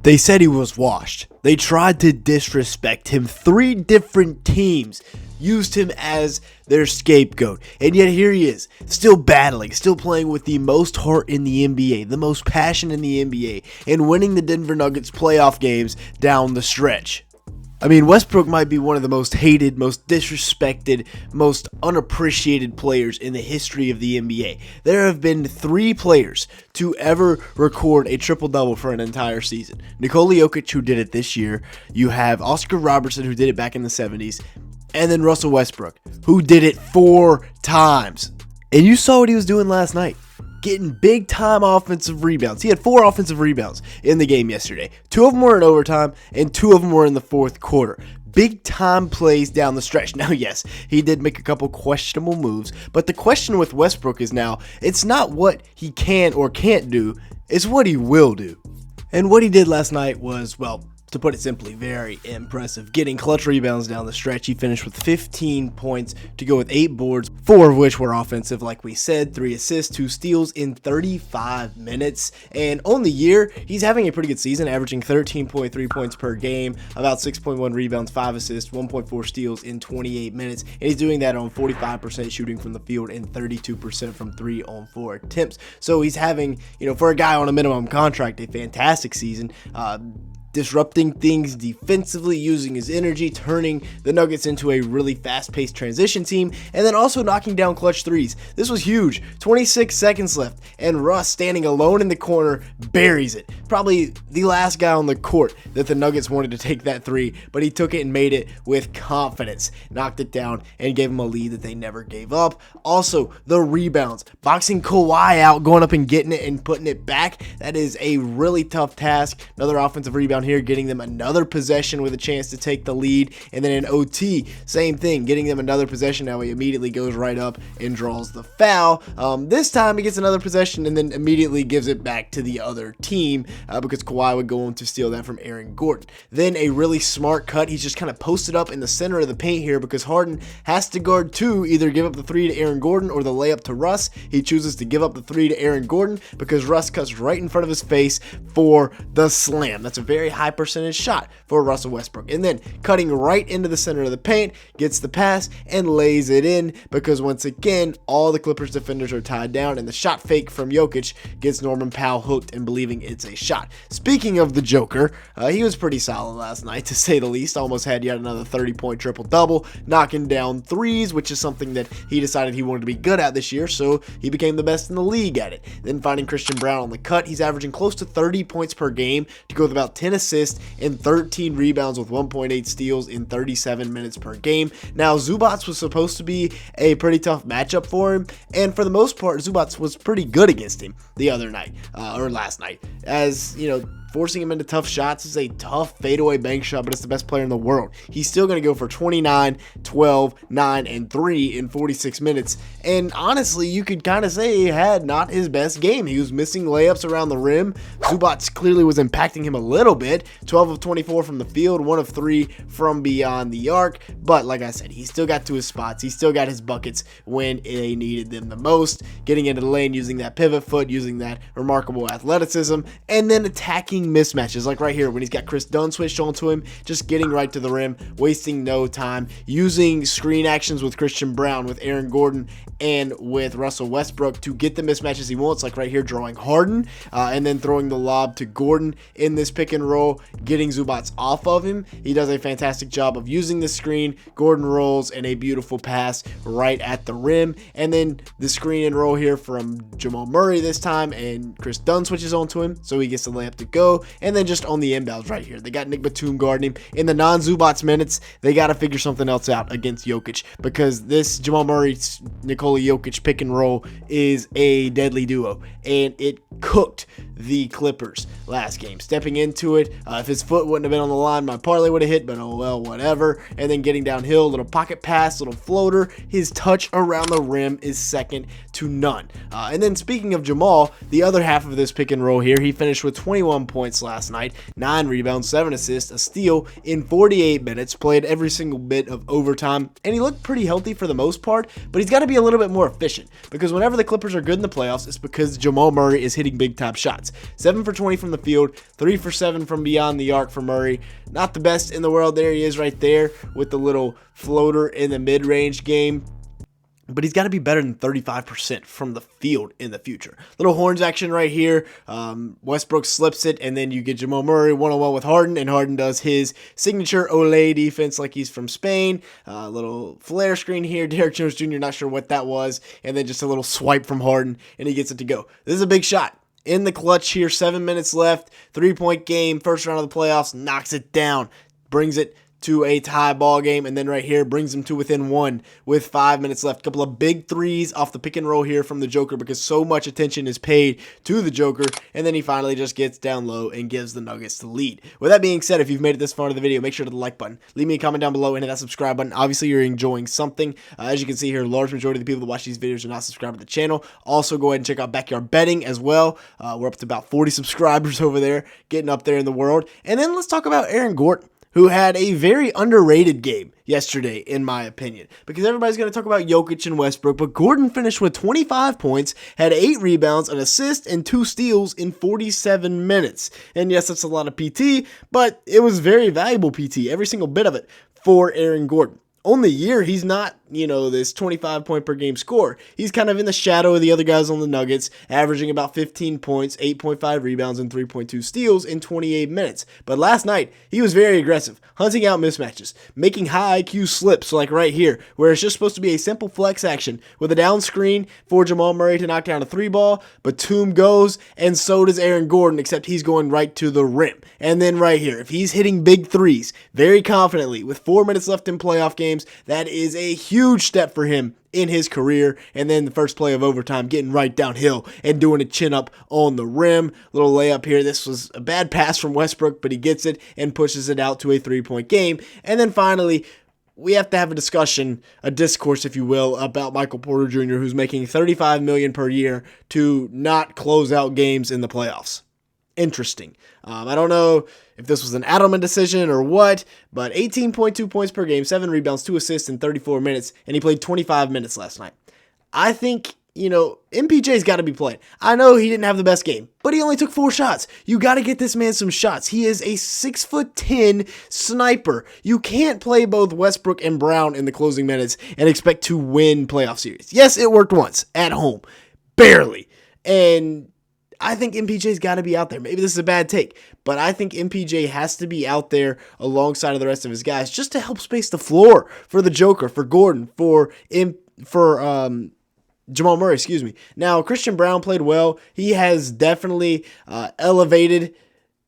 They said he was washed. They tried to disrespect him. 3 different teams used him as their scapegoat. And yet here he is, still battling, still playing with the most heart in the NBA, the most passion in the NBA, and winning the Denver Nuggets playoff games down the stretch. I mean, Westbrook might be one of the most hated, most disrespected, most unappreciated players in the history of the NBA. There have been 3 players to ever record a triple-double for an entire season. Nikola Jokic, who did it this year. You have Oscar Robertson, who did it back in the 70s. And then Russell Westbrook, who did it 4 times. And you saw what he was doing last night. Getting big-time offensive rebounds. He had 4 offensive rebounds in the game yesterday. 2 of them were in overtime, and 2 of them were in the fourth quarter. Big-time plays down the stretch. Now, yes, he did make a couple questionable moves, but the question with Westbrook is now, it's not what he can or can't do, it's what he will do. And what he did last night was, well, to put it simply, very impressive. Getting clutch rebounds down the stretch. He finished with 15 points to go with 8 boards, 4 of which were offensive, like we said, 3 assists, 2 steals in 35 minutes. And on the year, he's having a pretty good season, averaging 13.3 points per game, about 6.1 rebounds, 5 assists, 1.4 steals in 28 minutes. And he's doing that on 45% shooting from the field and 32% from 3 on 4 attempts. So he's having, for a guy on a minimum contract, a fantastic season. Disrupting things defensively, using his energy, turning the Nuggets into a really fast-paced transition team, and then also knocking down clutch threes. This was huge. 26 seconds left, and Russ, standing alone in the corner, buries it. Probably the last guy on the court that the Nuggets wanted to take that 3, but he took it and made it with confidence. Knocked it down and gave him a lead that they never gave up. Also, the rebounds. Boxing Kawhi out, going up and getting it and putting it back. That is a really tough task. Another offensive rebound here, getting them another possession with a chance to take the lead. And then in OT, same thing, getting them another possession. Now he immediately goes right up and draws the foul. This time he gets another possession and then immediately gives it back to the other team because Kawhi would go on to steal that from Aaron Gordon. Then a really smart cut. He's just kind of posted up in the center of the paint here because Harden has to guard 2, either give up the 3 to Aaron Gordon or the layup to Russ. He chooses to give up the 3 to Aaron Gordon because Russ cuts right in front of his face for the slam. That's a very high percentage shot for Russell Westbrook. And then cutting right into the center of the paint, gets the pass and lays it in because once again, all the Clippers defenders are tied down and the shot fake from Jokic gets Norman Powell hooked and believing it's a shot. Speaking of the Joker, he was pretty solid last night to say the least. Almost had yet another 30-point triple-double, knocking down threes, which is something that he decided he wanted to be good at this year, so he became the best in the league at it. Then finding Christian Brown on the cut, he's averaging close to 30 points per game to go with about 10 assists and 13 rebounds with 1.8 steals in 37 minutes per game. Now, Zubac was supposed to be a pretty tough matchup for him, and for the most part, Zubac was pretty good against him the other night, or last night, as, forcing him into tough shots. Is a tough fadeaway bank shot, but it's the best player in the world. He's still going to go for 29, 12, 9, and 3 in 46 minutes. And honestly, you could kind of say he had not his best game. He was missing layups around the rim. Zubac clearly was impacting him a little bit. 12 of 24 from the field, 1 of 3 from beyond the arc. But like I said, he still got to his spots. He still got his buckets when they needed them the most. Getting into the lane, using that pivot foot, using that remarkable athleticism, and then attacking mismatches like right here when he's got Chris Dunn switched onto him, just getting right to the rim, wasting no time, using screen actions with Christian Brown, with Aaron Gordon, and with Russell Westbrook to get the mismatches he wants, like right here drawing Harden and then throwing the lob to Gordon in this pick and roll, getting Zubac off of him. He does a fantastic job of using the screen. Gordon rolls and a beautiful pass right at the rim, and then the screen and roll here from Jamal Murray this time, and Chris Dunn switches onto him, so he gets the layup to go. And then just on the inbounds right here, they got Nick Batum guarding him. In the non-Zubac minutes, they got to figure something else out against Jokic because this Jamal Murray, Nikola Jokic pick and roll is a deadly duo, and it cooked the Clippers last game. Stepping into it, if his foot wouldn't have been on the line, my parlay would have hit, but oh well, whatever. And then getting downhill, little pocket pass, little floater. His touch around the rim is second to none. And then speaking of Jamal, the other half of this pick and roll here, he finished with 21 points points last night, 9 rebounds, 7 assists, a steal in 48 minutes, played every single bit of overtime, and he looked pretty healthy for the most part, but he's got to be a little bit more efficient, because whenever the Clippers are good in the playoffs, it's because Jamal Murray is hitting big-time shots. 7 for 20 from the field, 3 for 7 from beyond the arc for Murray. Not the best in the world. There he is right there with the little floater in the mid-range game. But he's got to be better than 35% from the field in the future. Little horns action right here. Westbrook slips it, and then you get Jamal Murray one-on-one with Harden, and Harden does his signature Olay defense like he's from Spain. Little flare screen here. Derrick Jones Jr., not sure what that was. And then just a little swipe from Harden, and he gets it to go. This is a big shot. In the clutch here, 7 minutes left. 3-point game, first round of the playoffs, knocks it down. Brings it to a tie ball game, and then right here brings them to within 1 with 5 minutes left. A couple of big threes off the pick and roll here from the Joker because so much attention is paid to the Joker, and then he finally just gets down low and gives the Nuggets the lead. With that being said, if you've made it this far into the video, make sure to hit the like button, leave me a comment down below, and hit that subscribe button. Obviously, you're enjoying something. As you can see here, a large majority of the people that watch these videos are not subscribed to the channel. Also, go ahead and check out Backyard Betting as well. We're up to about 40 subscribers over there, getting up there in the world. And then let's talk about Aaron Gordon, who had a very underrated game yesterday, in my opinion, because everybody's going to talk about Jokic and Westbrook, but Gordon finished with 25 points, had 8 rebounds, an assist, and 2 steals in 47 minutes. And yes, that's a lot of PT, but it was very valuable PT, every single bit of it, for Aaron Gordon. On the year, he's not, this 25 point per game score. He's kind of in the shadow of the other guys on the Nuggets, averaging about 15 points, 8.5 rebounds, and 3.2 steals in 28 minutes. But last night, he was very aggressive, hunting out mismatches, making high IQ slips like right here, where it's just supposed to be a simple flex action with a down screen for Jamal Murray to knock down a 3-ball. Batum goes, and so does Aaron Gordon, except he's going right to the rim. And then right here, if he's hitting big threes very confidently with 4 minutes left in playoff games, that is a huge step for him in his career. And then the first play of overtime, getting right downhill and doing a chin up on the rim. Little layup here. This was a bad pass from Westbrook, but he gets it and pushes it out to a 3-point game. And then finally, we have to have a discussion, a discourse, if you will, about Michael Porter Jr., who's making $35 million per year to not close out games in the playoffs. Interesting. I don't know if this was an Adelman decision or what, but 18.2 points per game, 7 rebounds, 2 assists in 34 minutes, and he played 25 minutes last night. I think, MPJ's got to be played. I know he didn't have the best game, but he only took 4 shots. You got to get this man some shots. He is a 6'10" sniper. You can't play both Westbrook and Brown in the closing minutes and expect to win playoff series. Yes, it worked once at home. Barely. And I think MPJ's got to be out there. Maybe this is a bad take, but I think MPJ has to be out there alongside of the rest of his guys just to help space the floor for the Joker, for Gordon, for Jamal Murray, excuse me. Now, Christian Brown played well. He has definitely elevated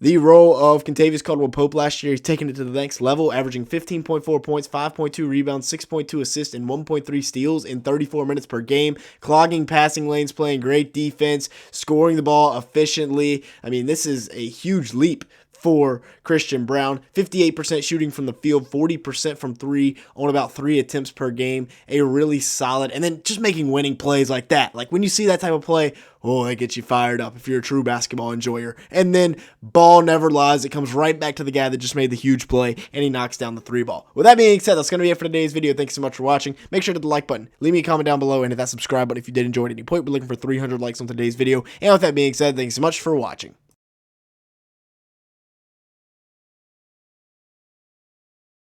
the role of Kentavious Caldwell-Pope last year. He's taken it to the next level, averaging 15.4 points, 5.2 rebounds, 6.2 assists, and 1.3 steals in 34 minutes per game. Clogging passing lanes, playing great defense, scoring the ball efficiently. I mean, this is a huge leap for Christian Brown. 58% shooting from the field, 40% from 3 on about 3 attempts per game. A really solid, and then just making winning plays like that. Like when you see that type of play, that gets you fired up if you're a true basketball enjoyer. And then ball never lies. It comes right back to the guy that just made the huge play, and he knocks down the 3-ball. With that being said, that's going to be it for today's video. Thanks so much for watching. Make sure to hit the like button. Leave me a comment down below, and hit that subscribe button if you did enjoy it at any point. We're looking for 300 likes on today's video. And with that being said, thanks so much for watching.